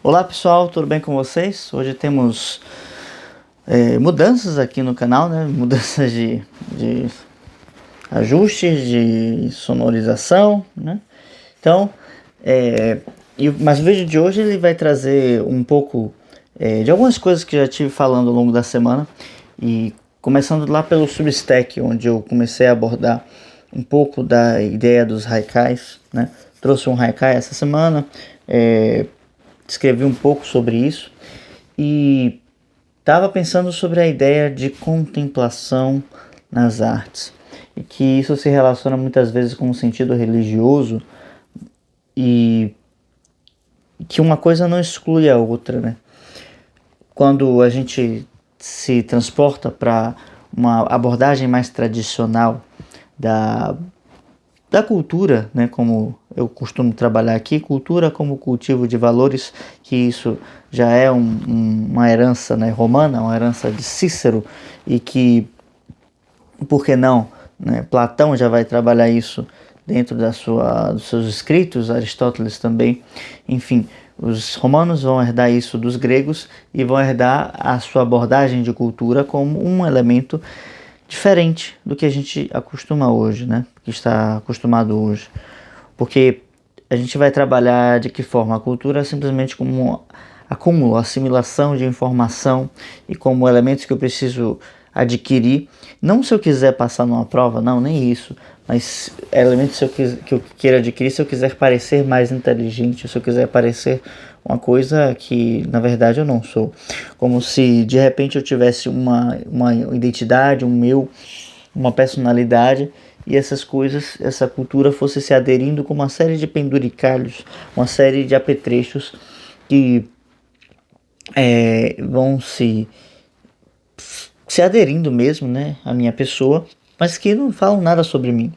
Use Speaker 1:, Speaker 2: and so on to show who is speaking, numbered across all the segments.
Speaker 1: Olá pessoal, tudo bem com vocês? Hoje temos mudanças aqui no canal, né? Mudanças de ajustes, de sonorização, né? Então, mas o vídeo de hoje ele vai trazer um pouco de algumas coisas que já tive falando ao longo da semana, e começando lá pelo Substack, onde eu comecei a abordar um pouco da ideia dos haikais, né? Trouxe um haikai essa semana, escrevi um pouco sobre isso e estava pensando sobre a ideia de contemplação nas artes, e que isso se relaciona muitas vezes com um sentido religioso, e que uma coisa não exclui a outra, né? Quando a gente se transporta para uma abordagem mais tradicional da cultura, né, como eu costumo trabalhar aqui, cultura como cultivo de valores, que isso já é uma herança, né, romana, uma herança de Cícero, e que, por que não, né, Platão já vai trabalhar isso dentro dos seus escritos, Aristóteles também, enfim. Os romanos vão herdar isso dos gregos e vão herdar a sua abordagem de cultura como um elemento diferente do que a gente acostuma hoje, né? Que está acostumado hoje. Porque a gente vai trabalhar de que forma? A cultura é simplesmente como acúmulo, assimilação de informação e como elementos que eu preciso adquirir. Não se eu quiser passar numa prova, não, nem isso. Mas elementos que eu queira adquirir se eu quiser parecer mais inteligente, se eu quiser parecer uma coisa que na verdade eu não sou. Como se de repente eu tivesse uma identidade, uma personalidade, e essas coisas, essa cultura fosse se aderindo com uma série de penduricalhos, uma série de apetrechos que vão se aderindo mesmo, né, à minha pessoa, mas que não falam nada sobre mim.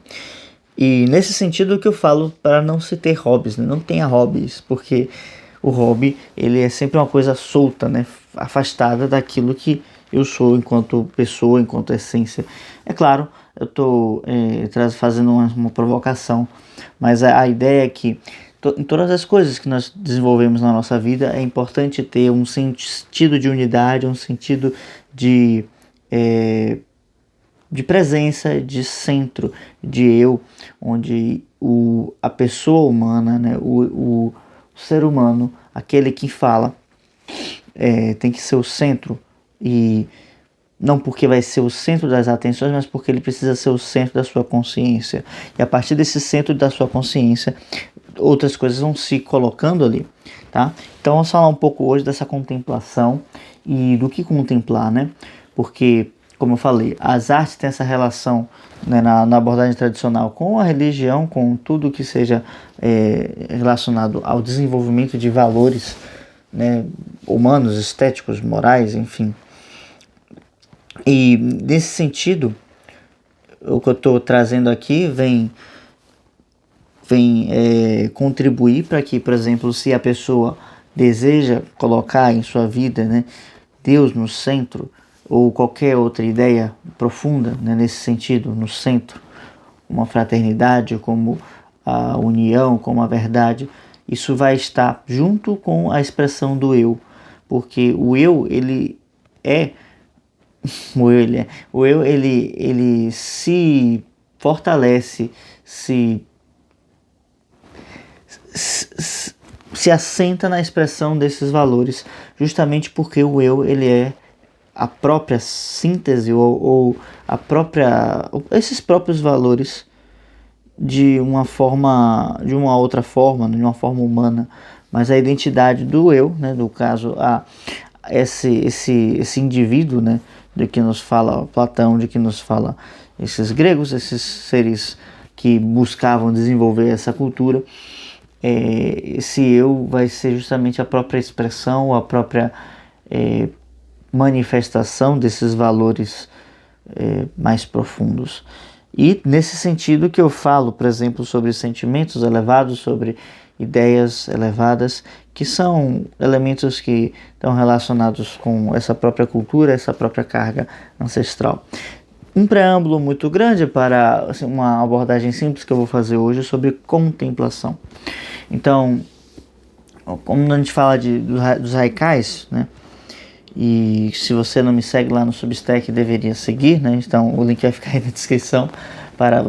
Speaker 1: E nesse sentido que eu falo para não se ter hobbies, né? Não tenha hobbies, porque o hobby ele é sempre uma coisa solta, né? Afastada daquilo que eu sou enquanto pessoa, enquanto essência. É claro, eu estou fazendo uma provocação, mas a ideia é que em todas as coisas que nós desenvolvemos na nossa vida é importante ter um sentido de unidade, um sentido de presença, de centro, de eu, onde a pessoa humana, né, o ser humano, aquele que fala, tem que ser o centro, e não porque vai ser o centro das atenções, mas porque ele precisa ser o centro da sua consciência. E a partir desse centro da sua consciência, outras coisas vão se colocando ali, tá? Então vamos falar um pouco hoje dessa contemplação e do que contemplar, né? Porque, como eu falei, as artes têm essa relação, né, na abordagem tradicional com a religião, com tudo que seja relacionado ao desenvolvimento de valores, né, humanos, estéticos, morais, enfim. E nesse sentido, o que eu estou trazendo aqui vem contribuir para que, por exemplo, se a pessoa deseja colocar em sua vida, né, Deus no centro, ou qualquer outra ideia profunda, né, nesse sentido, no centro, uma fraternidade, como a união, como a verdade, isso vai estar junto com a expressão do eu, porque o eu, ele é ele se fortalece, se assenta na expressão desses valores, justamente porque o eu, ele é a própria síntese ou esses próprios valores de uma outra forma, de uma forma humana. Mas a identidade do eu, né, no caso, esse indivíduo, né, de que nos fala Platão, de que nos fala esses gregos, esses seres que buscavam desenvolver essa cultura, esse eu vai ser justamente a própria expressão, a própria manifestação desses valores mais profundos. E nesse sentido que eu falo, por exemplo, sobre sentimentos elevados, sobre ideias elevadas, que são elementos que estão relacionados com essa própria cultura, essa própria carga ancestral. Um preâmbulo muito grande para assim, uma abordagem simples que eu vou fazer hoje sobre contemplação. Então, como a gente fala dos haikais, né? E se você não me segue lá no Substack, deveria seguir, né? Então o link vai ficar aí na descrição para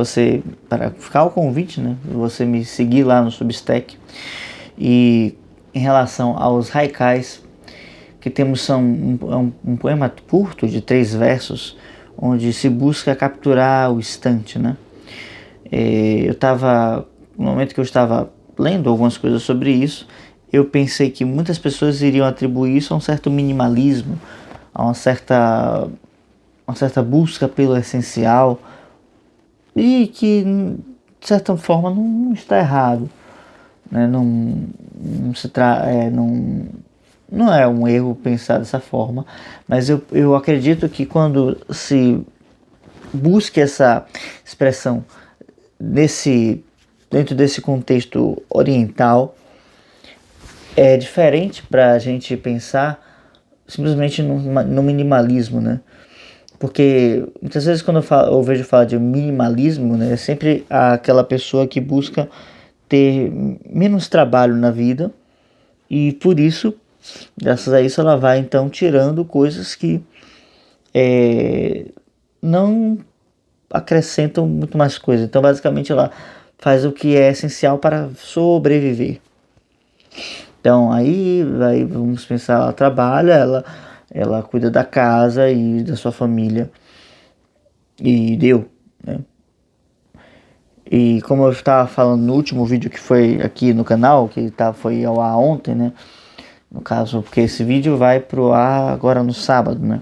Speaker 1: ficar o convite, né? Você me seguir lá no Substack. E em relação aos haikais, que temos são um poema curto de 3 versos, onde se busca capturar o instante, né? No momento que eu estava lendo algumas coisas sobre isso, eu pensei que muitas pessoas iriam atribuir isso a um certo minimalismo, a uma certa busca pelo essencial, e que de certa forma não está errado, né? Não é um erro pensar dessa forma, mas eu acredito que quando se busca essa expressão dentro desse contexto oriental, é diferente para a gente pensar simplesmente no minimalismo, né? Porque muitas vezes quando eu vejo falar de minimalismo, né, é sempre aquela pessoa que busca ter menos trabalho na vida e por isso, graças a isso, ela vai então tirando coisas que não acrescentam muito mais coisa. Então basicamente ela faz o que é essencial para sobreviver. Então aí vamos pensar, ela trabalha, ela cuida da casa e da sua família e deu, né? E como eu estava falando no último vídeo que foi aqui no canal, foi ao ar ontem, né? No caso, porque esse vídeo vai pro ar agora no sábado, né?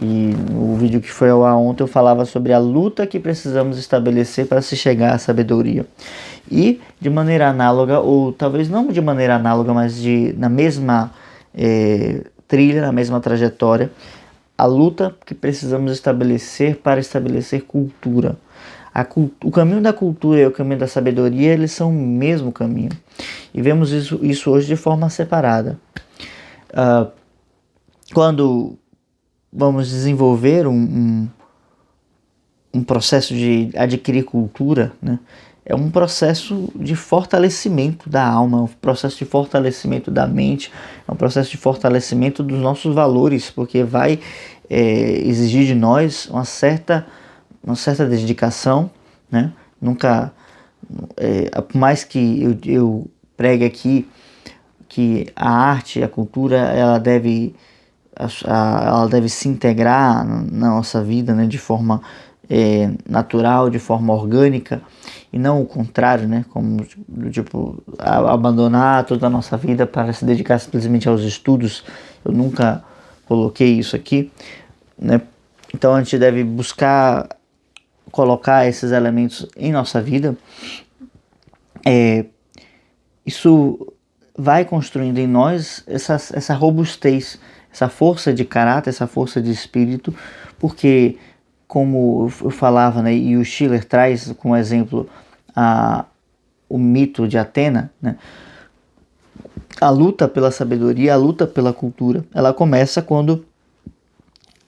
Speaker 1: E o vídeo que foi ao ar ontem eu falava sobre a luta que precisamos estabelecer para se chegar à sabedoria. E de maneira análoga, ou talvez não de maneira análoga, mas na mesma trilha, na mesma trajetória, a luta que precisamos estabelecer para estabelecer cultura. O caminho da cultura e o caminho da sabedoria, eles são o mesmo caminho. E vemos isso hoje de forma separada. Quando vamos desenvolver um processo de adquirir cultura, né? É um processo de fortalecimento da alma, é um processo de fortalecimento da mente, é um processo de fortalecimento dos nossos valores, porque vai exigir de nós uma certa dedicação, né? Nunca, por mais que eu pregue aqui que a arte, a cultura, ela deve se integrar na nossa vida, né? De forma natural, de forma orgânica, e não o contrário, né? Como tipo abandonar toda a nossa vida para se dedicar simplesmente aos estudos. Eu nunca coloquei isso aqui, né? Então a gente deve buscar colocar esses elementos em nossa vida. Isso vai construindo em nós essa robustez, essa força de caráter, essa força de espírito, porque como eu falava, né, e o Schiller traz como exemplo o mito de Atena, né, a luta pela sabedoria, a luta pela cultura, ela começa quando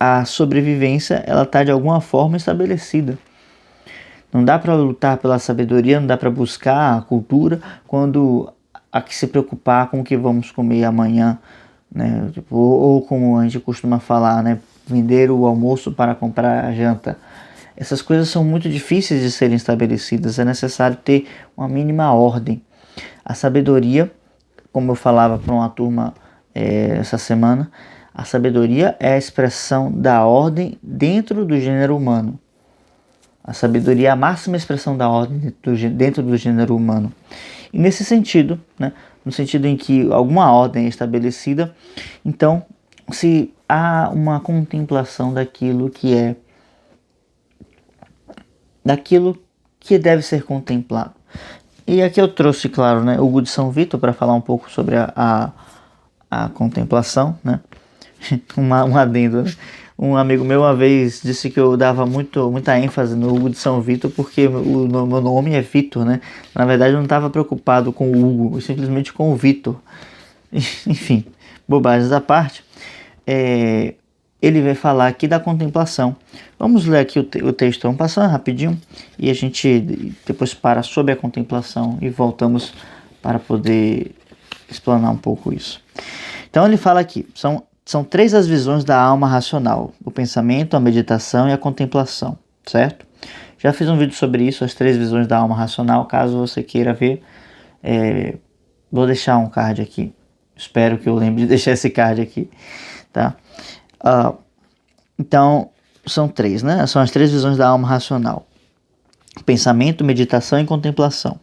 Speaker 1: a sobrevivência ela está de alguma forma estabelecida. Não dá para lutar pela sabedoria, não dá para buscar a cultura quando há que se preocupar com o que vamos comer amanhã, né? Tipo, ou como a gente costuma falar, né? Vender o almoço para comprar a janta. Essas coisas são muito difíceis de serem estabelecidas, é necessário ter uma mínima ordem. A sabedoria, como eu falava para uma turma essa semana, a sabedoria é a expressão da ordem dentro do gênero humano. A sabedoria é a máxima expressão da ordem dentro do gênero humano. E nesse sentido, né, no sentido em que alguma ordem é estabelecida, então se há uma contemplação daquilo que deve ser contemplado. E aqui eu trouxe, claro, né, Hugo de São Vito para falar um pouco sobre a contemplação, né? um adendo, né? Um amigo meu uma vez disse que eu dava muita ênfase no Hugo de São Vito porque o meu nome é Vitor, né? Na verdade eu não estava preocupado com o Hugo, simplesmente com o Vitor. Enfim, bobagens à parte. Ele vai falar aqui da contemplação. Vamos ler aqui o texto, vamos passando rapidinho e a gente depois para sobre a contemplação e voltamos para poder explanar um pouco isso. Então ele fala aqui, são 3 as visões da alma racional: o pensamento, a meditação e a contemplação, certo? Já fiz um vídeo sobre isso, as 3 visões da alma racional, caso você queira ver. Vou deixar um card aqui, espero que eu lembre de deixar esse card aqui, tá? Então, são 3, né? São as 3 visões da alma racional: pensamento, meditação e contemplação.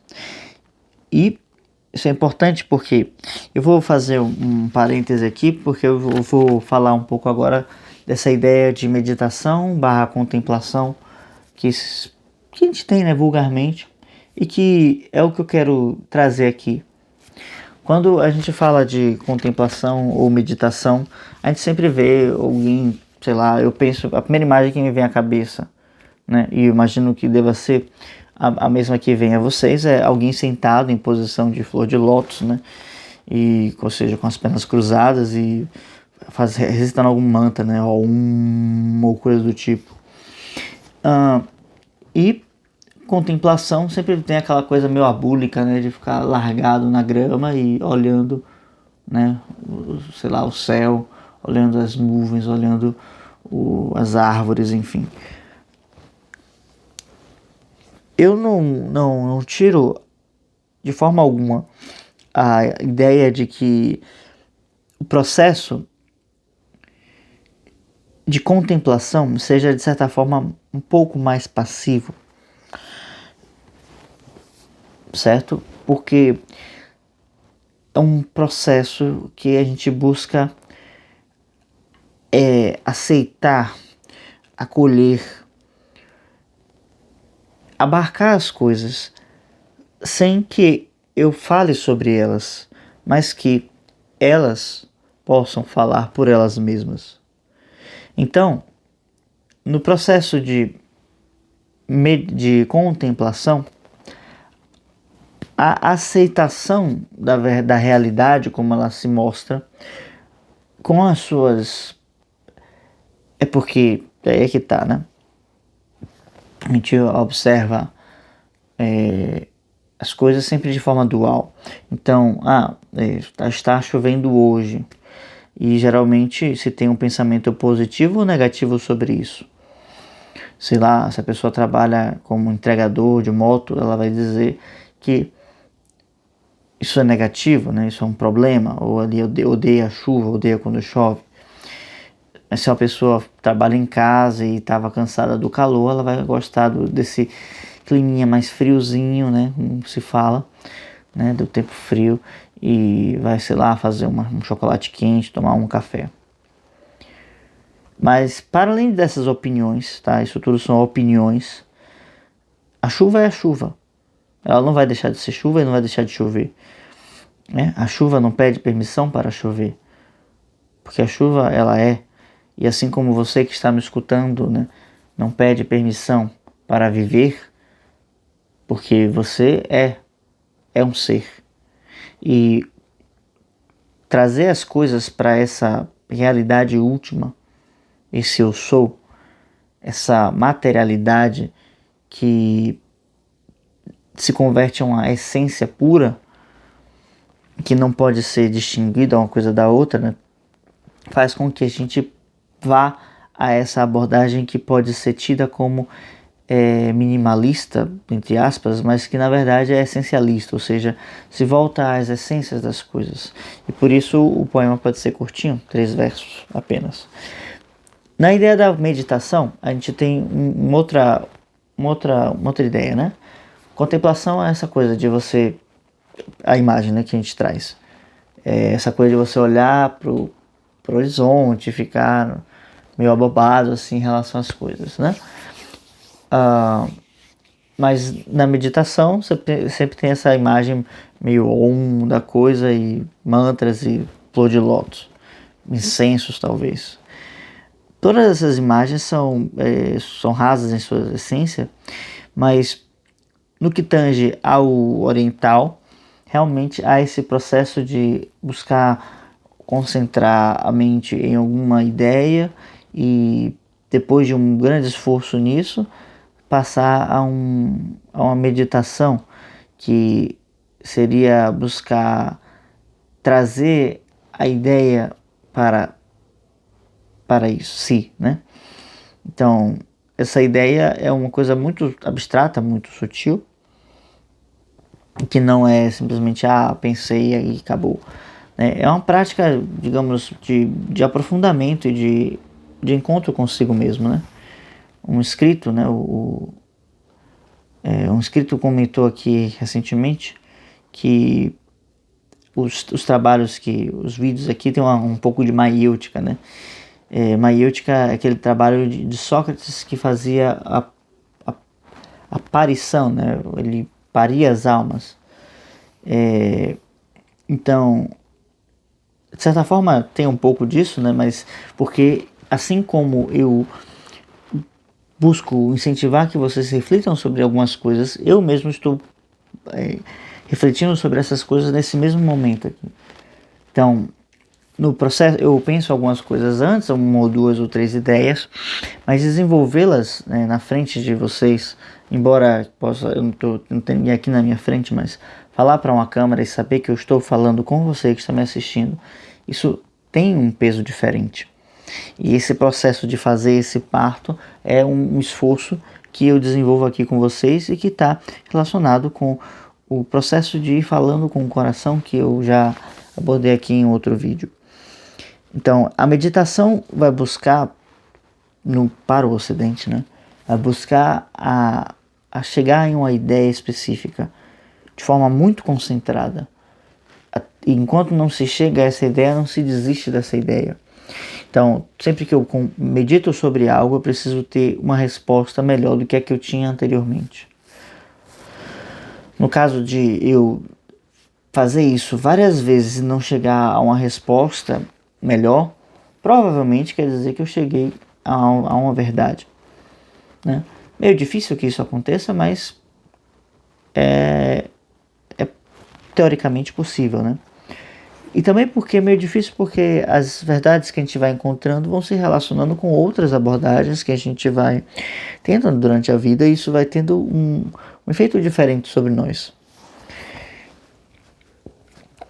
Speaker 1: E isso é importante porque eu vou fazer um parêntese aqui, porque eu vou falar um pouco agora dessa ideia de meditação / contemplação que a gente tem, né, vulgarmente, e que é o que eu quero trazer aqui. Quando a gente fala de contemplação ou meditação, a gente sempre vê alguém, sei lá, eu penso, a primeira imagem que me vem à cabeça, né, e eu imagino que deva ser a mesma que vem a vocês, é alguém sentado em posição de flor de lótus, né, ou seja, com as pernas cruzadas e recitando algum mantra, né, ou coisa do tipo. E contemplação sempre tem aquela coisa meio abúlica, né, de ficar largado na grama e olhando, né, sei lá, o céu, olhando as nuvens, olhando as árvores, enfim. Eu não tiro de forma alguma a ideia de que o processo de contemplação seja, de certa forma, um pouco mais passivo, certo? Porque é um processo que a gente busca aceitar, acolher, abarcar as coisas sem que eu fale sobre elas, mas que elas possam falar por elas mesmas. Então, no processo de contemplação, a aceitação da realidade como ela se mostra, com as suas... É porque, é que tá, né? A gente observa as coisas sempre de forma dual. Então, está chovendo hoje. E geralmente se tem um pensamento positivo ou negativo sobre isso. Sei lá, se a pessoa trabalha como entregador de moto, ela vai dizer que isso é negativo, né? Isso é um problema, ou ali odeia a chuva, odeia quando chove. Mas se uma pessoa trabalha em casa e estava cansada do calor, ela vai gostar desse climinha mais friozinho, né? Como se fala, né? Do tempo frio, e vai, sei lá, fazer um chocolate quente, tomar um café. Mas para além dessas opiniões, tá? Isso tudo são opiniões. A chuva é a chuva. Ela não vai deixar de ser chuva e não vai deixar de chover, né? A chuva não pede permissão para chover, porque a chuva ela é. E assim como você que está me escutando, né, não pede permissão para viver, porque você é um ser. E trazer as coisas para essa realidade última, esse eu sou, essa materialidade que se converte em uma essência pura, que não pode ser distinguida uma coisa da outra, né, faz com que a gente vá a essa abordagem que pode ser tida como minimalista, entre aspas, mas que na verdade é essencialista, ou seja, se volta às essências das coisas. E por isso o poema pode ser curtinho, 3 versos apenas. Na ideia da meditação, a gente tem uma outra ideia, né? Contemplação é essa coisa de você, a imagem, né, que a gente traz, essa coisa de você olhar pro horizonte, ficar meio abobado assim em relação às coisas, né? Mas na meditação sempre tem essa imagem meio da coisa, e mantras e flor de lótus, incensos talvez. Todas essas imagens são rasas em sua essência, mas no que tange ao oriental, realmente há esse processo de buscar concentrar a mente em alguma ideia e, depois de um grande esforço nisso, passar a uma meditação, que seria buscar trazer a ideia para isso, sim, né? Então, essa ideia é uma coisa muito abstrata, muito sutil, que não é simplesmente, pensei e aí acabou. Né? É uma prática, digamos, de aprofundamento e de encontro consigo mesmo, né? Um escrito, né? Um escrito comentou aqui recentemente que os trabalhos, os vídeos aqui tem um pouco de maiêutica, né? Maiêutica é aquele trabalho de Sócrates que fazia a aparição, né? Ele paria as almas. Então, de certa forma tem um pouco disso, né? Mas porque assim como eu busco incentivar que vocês reflitam sobre algumas coisas, eu mesmo estou refletindo sobre essas coisas nesse mesmo momento aqui. Então, no processo, eu penso algumas coisas antes, uma ou duas ou três ideias, mas desenvolvê-las, né, na frente de vocês, embora eu não tenho ninguém aqui na minha frente, mas falar para uma câmera e saber que eu estou falando com você que está me assistindo, isso tem um peso diferente. E esse processo de fazer esse parto é um esforço que eu desenvolvo aqui com vocês e que está relacionado com o processo de ir falando com o coração, que eu já abordei aqui em outro vídeo. Então, a meditação vai buscar, para o Ocidente, né? Vai buscar a chegar em uma ideia específica de forma muito concentrada. Enquanto não se chega a essa ideia, não se desiste dessa ideia. Então, sempre que eu medito sobre algo, eu preciso ter uma resposta melhor do que a que eu tinha anteriormente. No caso de eu fazer isso várias vezes e não chegar a uma resposta melhor, provavelmente quer dizer que eu cheguei a uma verdade, né? Meio difícil que isso aconteça, mas é teoricamente possível, né? E também porque é meio difícil porque as verdades que a gente vai encontrando vão se relacionando com outras abordagens que a gente vai tendo durante a vida e isso vai tendo um efeito diferente sobre nós.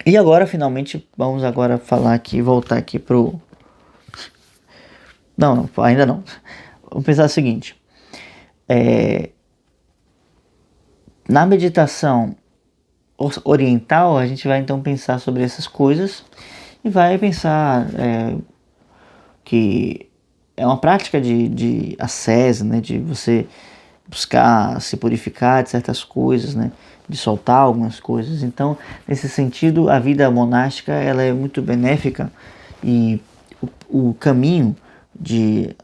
Speaker 1: E agora, finalmente, vamos agora falar aqui, voltar aqui pro... Não, ainda não. Vamos pensar o seguinte. Na meditação oriental, a gente vai então pensar sobre essas coisas e vai pensar que é uma prática de ascese, né? De você buscar se purificar de certas coisas, né? De soltar algumas coisas. Então, nesse sentido, a vida monástica ela é muito benéfica e o caminho de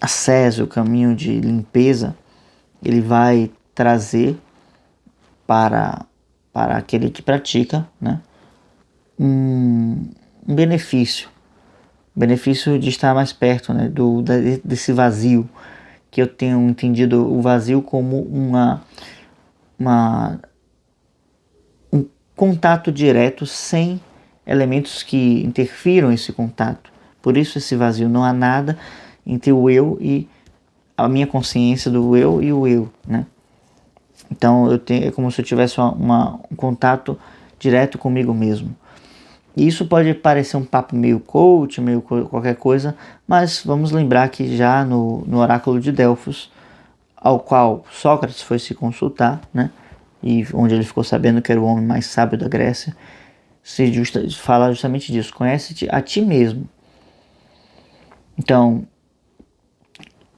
Speaker 1: ascese, o caminho de limpeza, ele vai trazer para aquele que pratica, né, um benefício de estar mais perto, né, desse vazio, que eu tenho entendido o vazio como um contato direto sem elementos que interfiram esse contato. Por isso esse vazio, não há nada entre o eu e a minha consciência do eu e o eu, né? Então é como se eu tivesse um contato direto comigo mesmo. E isso pode parecer um papo meio coach, meio qualquer coisa, mas vamos lembrar que já no oráculo de Delfos, ao qual Sócrates foi se consultar, né? E onde ele ficou sabendo que era o homem mais sábio da Grécia, fala justamente disso, conhece-te a ti mesmo. Então,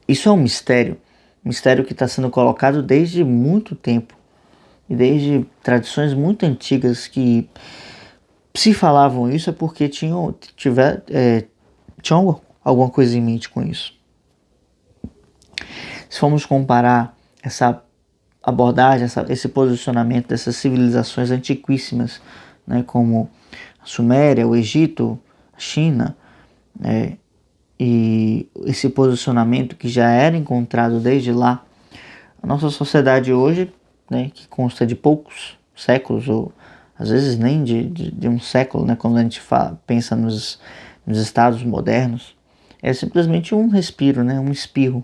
Speaker 1: isso é um mistério que está sendo colocado desde muito tempo, e desde tradições muito antigas que se falavam isso é porque tinham alguma coisa em mente com isso. Se formos comparar essa abordagem, esse posicionamento dessas civilizações antiquíssimas, né, como a Suméria, o Egito, a China, né, e esse posicionamento que já era encontrado desde lá, a nossa sociedade hoje, né, que consta de poucos séculos, ou às vezes nem de um século, né, quando a gente pensa nos estados modernos, é simplesmente um respiro, né, um espirro.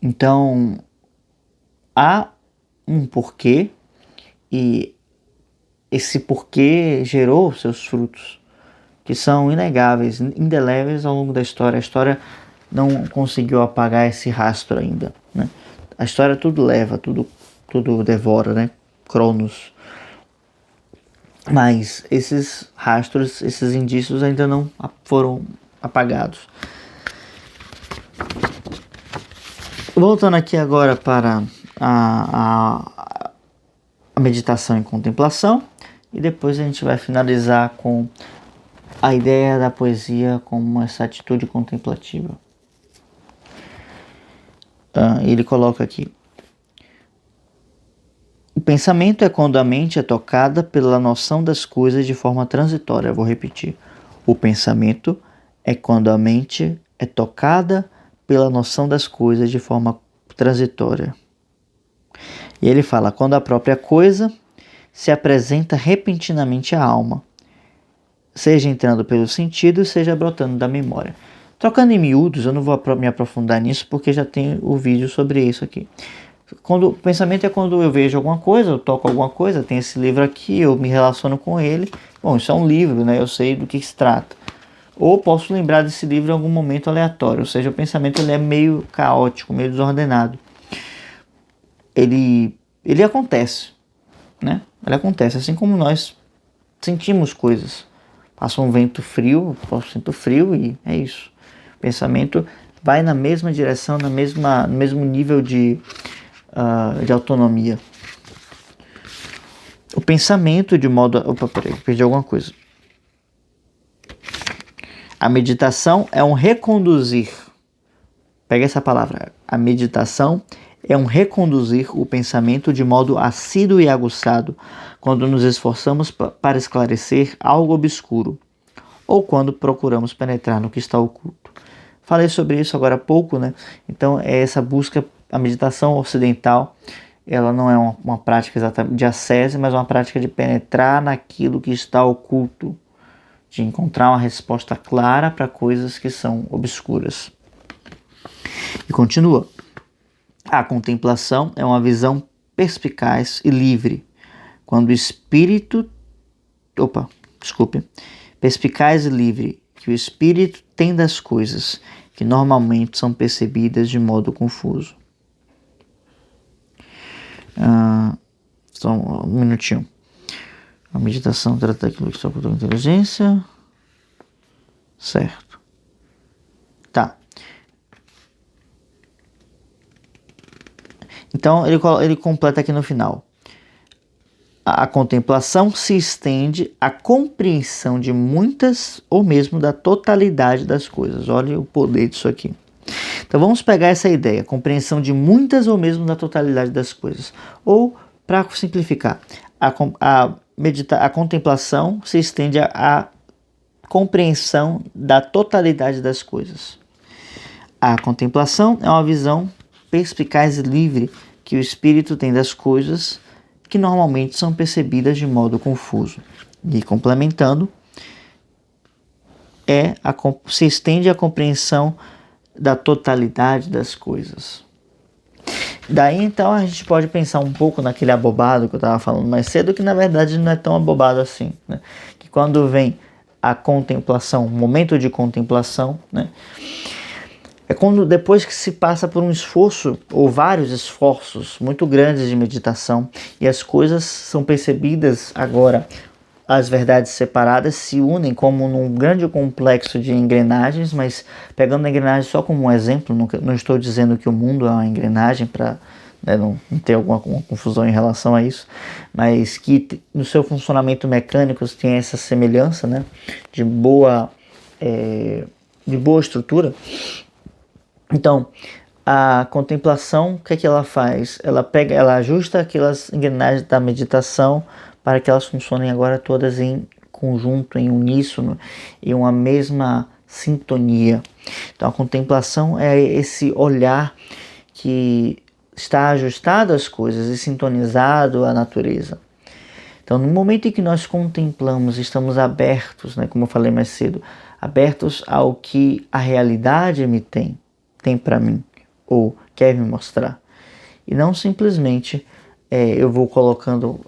Speaker 1: Então, há um porquê e esse porquê gerou seus frutos, que são inegáveis, indeléveis ao longo da história. A história não conseguiu apagar esse rastro ainda, né? A história tudo leva, tudo devora, né? Cronos. Mas esses rastros, esses indícios ainda não foram apagados. Voltando aqui agora para a meditação e contemplação, e depois a gente vai finalizar com a ideia da poesia como essa atitude contemplativa. Ele coloca aqui: o pensamento é quando a mente é tocada pela noção das coisas de forma transitória. Eu vou repetir. O pensamento é quando a mente é tocada pela noção das coisas de forma transitória. E ele fala: quando a própria coisa se apresenta repentinamente à alma, seja entrando pelos sentidos, seja brotando da memória. Trocando em miúdos, eu não vou me aprofundar nisso porque já tem o vídeo sobre isso aqui. O pensamento é quando eu vejo alguma coisa, eu toco alguma coisa, tem esse livro aqui, eu me relaciono com ele. Bom, isso é um livro, né? Eu sei do que se trata. Ou posso lembrar desse livro em algum momento aleatório, ou seja, o pensamento ele é meio caótico, meio desordenado. Ele acontece, né? Ele acontece, assim como nós sentimos coisas. Passa um vento frio, eu sinto frio e é isso. O pensamento vai na mesma direção, no mesmo nível de autonomia. O pensamento de modo... Opa, peraí, perdi alguma coisa. A meditação é um reconduzir. Pega essa palavra. A meditação é um reconduzir o pensamento de modo assíduo e aguçado quando nos esforçamos para esclarecer algo obscuro ou quando procuramos penetrar no que está oculto. Falei sobre isso agora há pouco, né? Então, é essa busca, a meditação ocidental, ela não é uma prática exatamente de ascese, mas uma prática de penetrar naquilo que está oculto, de encontrar uma resposta clara para coisas que são obscuras. E continua. A contemplação é uma visão perspicaz e livre, quando o espírito... Perspicaz e livre, que o espírito tem das coisas, que normalmente são percebidas de modo confuso. Só um minutinho. A meditação trata daquilo que está por inteligência. Certo. Tá. Então ele completa aqui no final. A contemplação se estende à compreensão de muitas ou mesmo da totalidade das coisas. Olha o poder disso aqui. Então vamos pegar essa ideia, compreensão de muitas ou mesmo da totalidade das coisas. Ou, para simplificar, a contemplação se estende à compreensão da totalidade das coisas. A contemplação é uma visão perspicaz e livre que o espírito tem das coisas que normalmente são percebidas de modo confuso. E complementando, se estende à compreensão da totalidade das coisas. Daí então a gente pode pensar um pouco naquele abobado que eu estava falando mais cedo, que na verdade não é tão abobado assim, né? Que quando vem a contemplação, o momento de contemplação, né? É quando depois que se passa por um esforço ou vários esforços muito grandes de meditação e as coisas são percebidas agora, as verdades separadas se unem como num grande complexo de engrenagens, mas pegando a engrenagem só como um exemplo, não estou dizendo que o mundo é uma engrenagem para não ter alguma confusão em relação a isso, mas que no seu funcionamento mecânico tem essa semelhança, né, de boa estrutura. Então, a contemplação, o que é que ela faz? Ela ajusta aquelas engrenagens da meditação para que elas funcionem agora todas em conjunto, em uníssono, em uma mesma sintonia. Então, a contemplação é esse olhar que está ajustado às coisas e sintonizado à natureza. Então, no momento em que nós contemplamos, estamos abertos, né, como eu falei mais cedo, abertos ao que a realidade me tem para mim, ou quer me mostrar. E não simplesmente eu vou colocando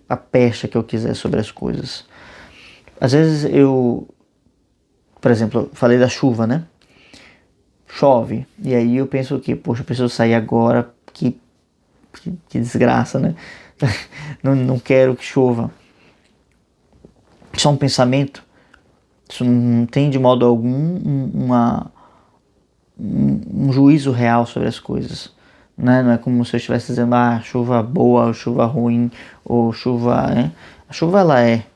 Speaker 1: a pecha que eu quiser sobre as coisas. Às vezes eu, por exemplo, eu falei da chuva, né? Chove, e aí eu penso que, poxa, eu preciso sair agora, que desgraça, né? Não quero que chova. Isso é um pensamento, isso não tem de modo algum um juízo real sobre as coisas. Né? Não é como se eu estivesse dizendo, chuva boa, ou chuva ruim, ou chuva... Né? A chuva ela é,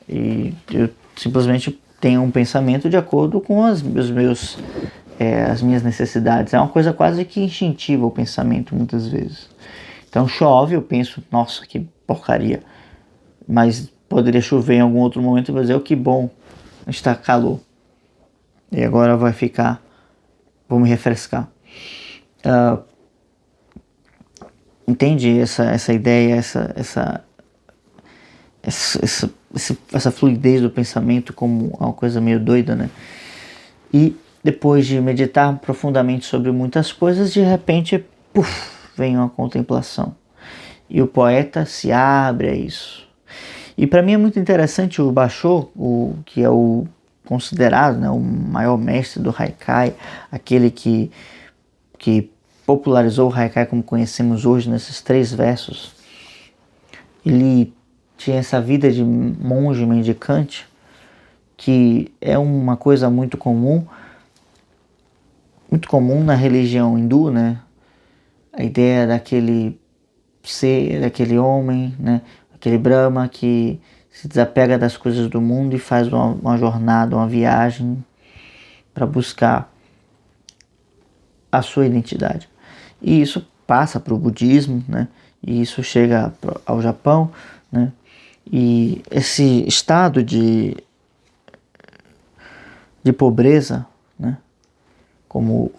Speaker 1: e eu simplesmente tenho um pensamento de acordo com as minhas necessidades. É uma coisa quase que instintiva o pensamento, muitas vezes. Então chove, eu penso, nossa, que porcaria. Mas poderia chover em algum outro momento e vou dizer, que bom, está calor. E agora vou me refrescar. Entende essa ideia, essa fluidez do pensamento como uma coisa meio doida, né? E depois de meditar profundamente sobre muitas coisas, de repente, vem uma contemplação. E o poeta se abre a isso. E para mim é muito interessante o Basho, que é o considerado, né, o maior mestre do Haikai, aquele que popularizou o Haikai como conhecemos hoje nesses 3 versos. Ele tinha essa vida de monge mendicante, que é uma coisa muito comum na religião hindu, né? A ideia daquele ser, daquele homem, né? Aquele Brahma que se desapega das coisas do mundo e faz uma jornada, uma viagem para buscar a sua identidade. E isso passa para o budismo, né? E isso chega ao Japão, né? E esse estado de pobreza, né? Como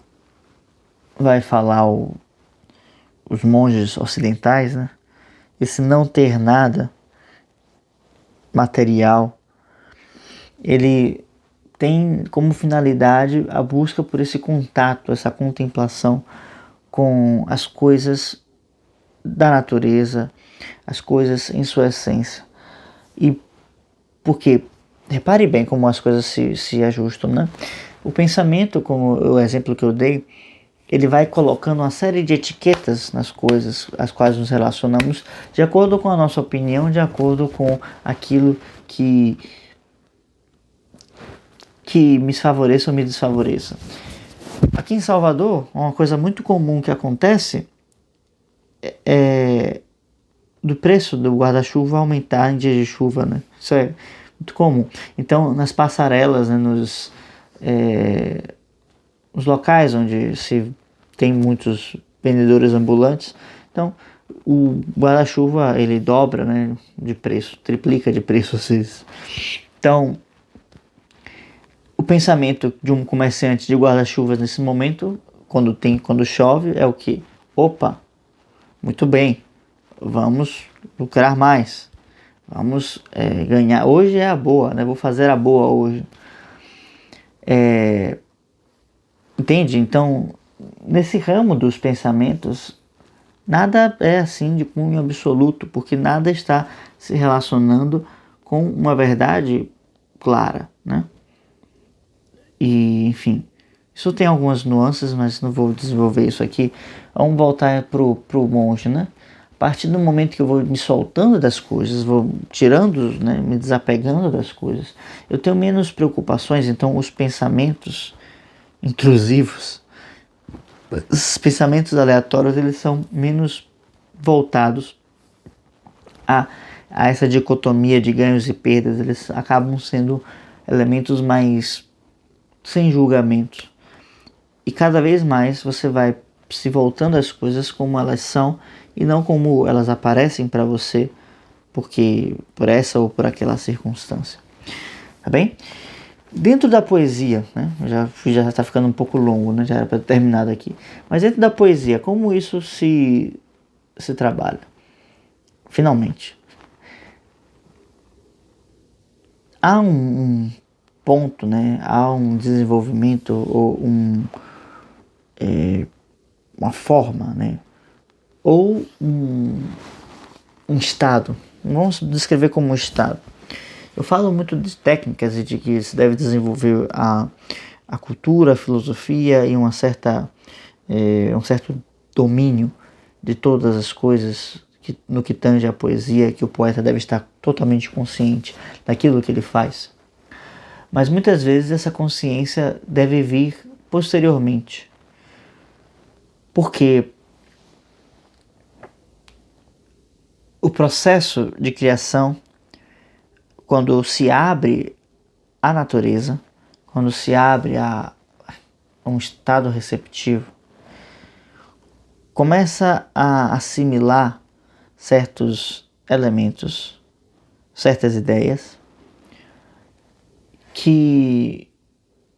Speaker 1: vai falar os monges ocidentais, né? Esse não ter nada material, ele tem como finalidade a busca por esse contato, essa contemplação com as coisas da natureza, as coisas em sua essência. E porque, repare bem como as coisas se ajustam, né? O pensamento, como o exemplo que eu dei, ele vai colocando uma série de etiquetas nas coisas às quais nos relacionamos, de acordo com a nossa opinião, de acordo com aquilo que me favoreça ou me desfavoreça. Aqui em Salvador, uma coisa muito comum que acontece é do preço do guarda-chuva aumentar em dias de chuva, né? Isso é muito comum. Então, nas passarelas, né, nos locais onde se tem muitos vendedores ambulantes, então o guarda-chuva ele dobra, né, de preço, triplica de preço às vezes. Então, o pensamento de um comerciante de guarda-chuvas nesse momento, quando chove, é o que? Opa, muito bem, vamos lucrar mais, vamos ganhar. Hoje é a boa, né? Vou fazer a boa hoje. Entende? Então, nesse ramo dos pensamentos, nada é assim de cunho absoluto, porque nada está se relacionando com uma verdade clara, né? E, enfim, isso tem algumas nuances, mas não vou desenvolver isso aqui. Vamos voltar pro monge, né? A partir do momento que eu vou me soltando das coisas, vou tirando, né, me desapegando das coisas, eu tenho menos preocupações, então os pensamentos intrusivos, os pensamentos aleatórios, eles são menos voltados a essa dicotomia de ganhos e perdas, eles acabam sendo elementos mais sem julgamento. E cada vez mais você vai se voltando às coisas como elas são e não como elas aparecem para você por essa ou por aquela circunstância. Tá bem? Dentro da poesia, né? Já está ficando um pouco longo, né? Já era para ter terminado aqui. Mas dentro da poesia, como isso se trabalha? Finalmente. Há um ponto, né? Há um desenvolvimento ou uma forma, né? Ou um estado vamos descrever como um estado. Eu falo muito de técnicas e de que se deve desenvolver a cultura, a filosofia e um certo domínio de todas as coisas no que tange a poesia, que o poeta deve estar totalmente consciente daquilo que ele faz. Mas muitas vezes essa consciência deve vir posteriormente. Porque o processo de criação, quando se abre à natureza, quando se abre a um estado receptivo, começa a assimilar certos elementos, certas ideias, que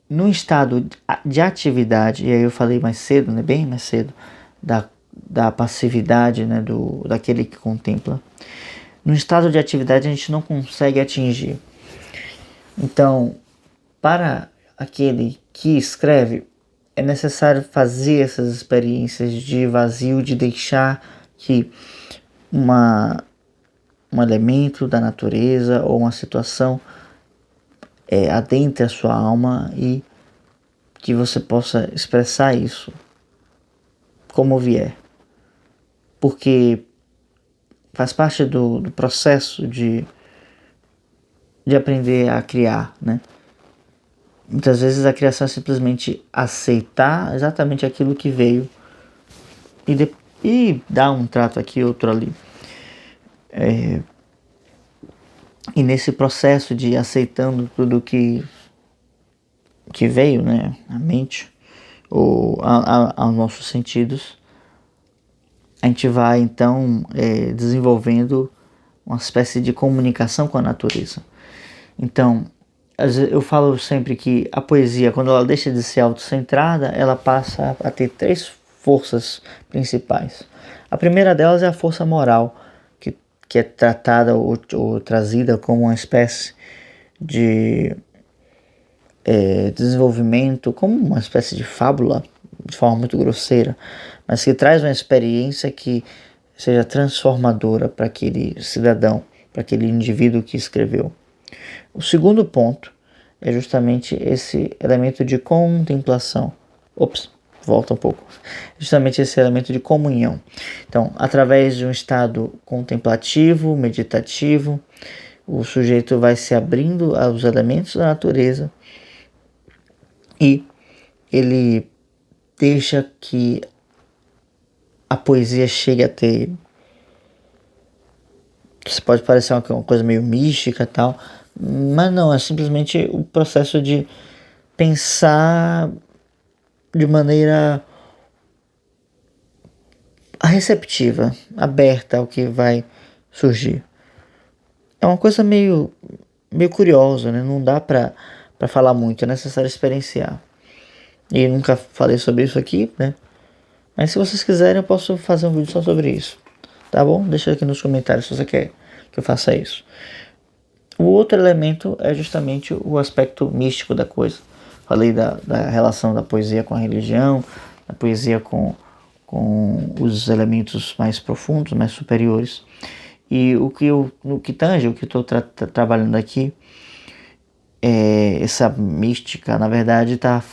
Speaker 1: no estado de atividade, e aí eu falei mais cedo, né, bem mais cedo, da passividade, né, daquele que contempla, no estado de atividade a gente não consegue atingir. Então, para aquele que escreve, é necessário fazer essas experiências de vazio, de deixar que um elemento da natureza ou uma situação adentre a sua alma e que você possa expressar isso como vier. Porque faz parte do processo de aprender a criar, né? Muitas vezes a criação é simplesmente aceitar exatamente aquilo que veio e dar um trato aqui, outro ali. E nesse processo de aceitando tudo que veio, né, à mente ou aos nossos sentidos, a gente vai então desenvolvendo uma espécie de comunicação com a natureza. Então, eu falo sempre que a poesia, quando ela deixa de ser autocentrada, ela passa a ter 3 forças principais. A primeira delas é a força moral, que é tratada ou trazida como uma espécie de desenvolvimento, como uma espécie de fábula, de forma muito grosseira, mas que traz uma experiência que seja transformadora para aquele cidadão, para aquele indivíduo que escreveu. O segundo ponto é justamente esse elemento de contemplação. Volta um pouco. Justamente esse elemento de comunhão. Então, através de um estado contemplativo, meditativo, o sujeito vai se abrindo aos elementos da natureza e ele deixa que a poesia chegue a ter... Isso pode parecer uma coisa meio mística e tal, mas não, é simplesmente o processo de pensar de maneira receptiva, aberta ao que vai surgir. É uma coisa meio curiosa, né? Não dá pra falar muito, é necessário experienciar. E nunca falei sobre isso aqui, né? Mas se vocês quiserem, eu posso fazer um vídeo só sobre isso. Tá bom? Deixa aqui nos comentários se você quer que eu faça isso. O outro elemento é justamente o aspecto místico da coisa. Falei da relação da poesia com a religião, da poesia com os elementos mais profundos, mais superiores. E no que tange, o que estou trabalhando aqui, essa mística, na verdade, está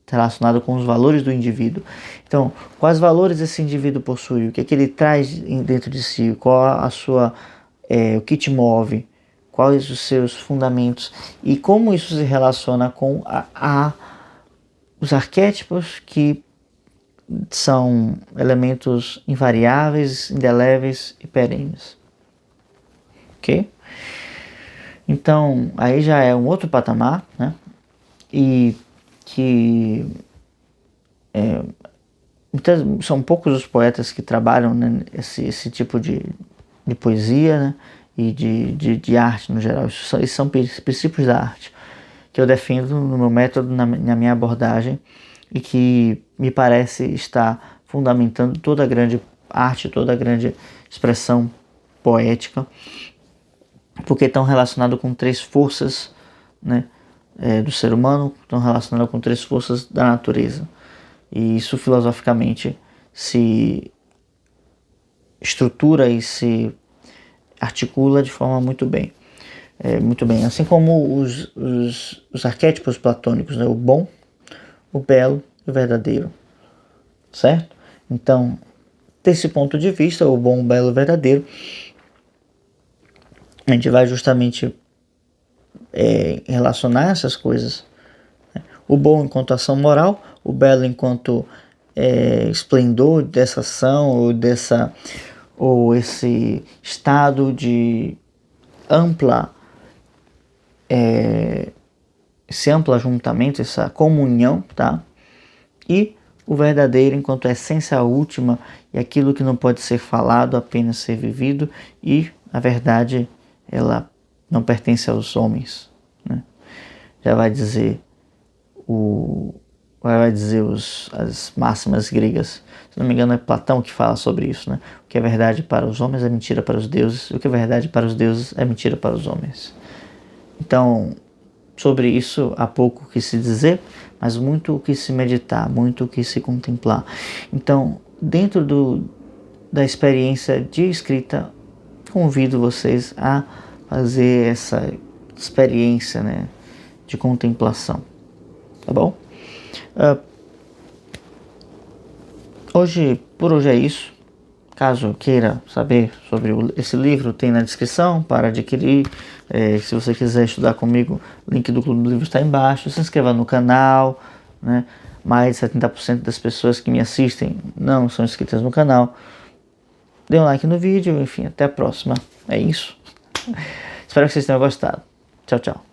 Speaker 1: relacionado com os valores do indivíduo. Então, quais valores esse indivíduo possui? O que é que ele traz dentro de si? Qual a sua, o que te move? Quais os seus fundamentos? E como isso se relaciona com os arquétipos que são elementos invariáveis, indeléveis e perenes. Ok? Então, aí já é um outro patamar, né? E que são poucos os poetas que trabalham, né, esse tipo de poesia, né, e de arte no geral. Isso são princípios da arte que eu defendo no meu método, na minha abordagem, e que me parece estar fundamentando toda a grande arte, toda a grande expressão poética, porque estão relacionados com 3 forças, né, do ser humano, estão relacionados com 3 forças da natureza. E isso filosoficamente se estrutura e se articula de forma muito bem. Muito bem, assim como os arquétipos platônicos, né? O bom, o belo e o verdadeiro, certo? Então, desse ponto de vista, o bom, o belo e o verdadeiro, a gente vai justamente relacionar essas coisas, né? O bom enquanto ação moral, o belo enquanto esplendor dessa ação ou esse estado de esse amplo ajuntamento, essa comunhão, tá? E o verdadeiro enquanto essência última e aquilo que não pode ser falado, apenas ser vivido, e a verdade, ela não pertence aos homens, né? Já vai dizer as máximas gregas, se não me engano é Platão que fala sobre isso, né? O que é verdade para os homens é mentira para os deuses, o que é verdade para os deuses é mentira para os homens. Então, sobre isso há pouco o que se dizer, mas muito o que se meditar, muito o que se contemplar. Então, dentro da experiência de escrita, convido vocês a fazer essa experiência, né, de contemplação, tá bom? Por hoje é isso. Caso queira saber sobre esse livro, tem na descrição para adquirir. Se você quiser estudar comigo, o link do Clube do Livro está embaixo. Se inscreva no canal, né? Mais de 70% das pessoas que me assistem não são inscritas no canal. Dê um like no vídeo, enfim, até a próxima. É isso. Espero que vocês tenham gostado. Tchau, tchau.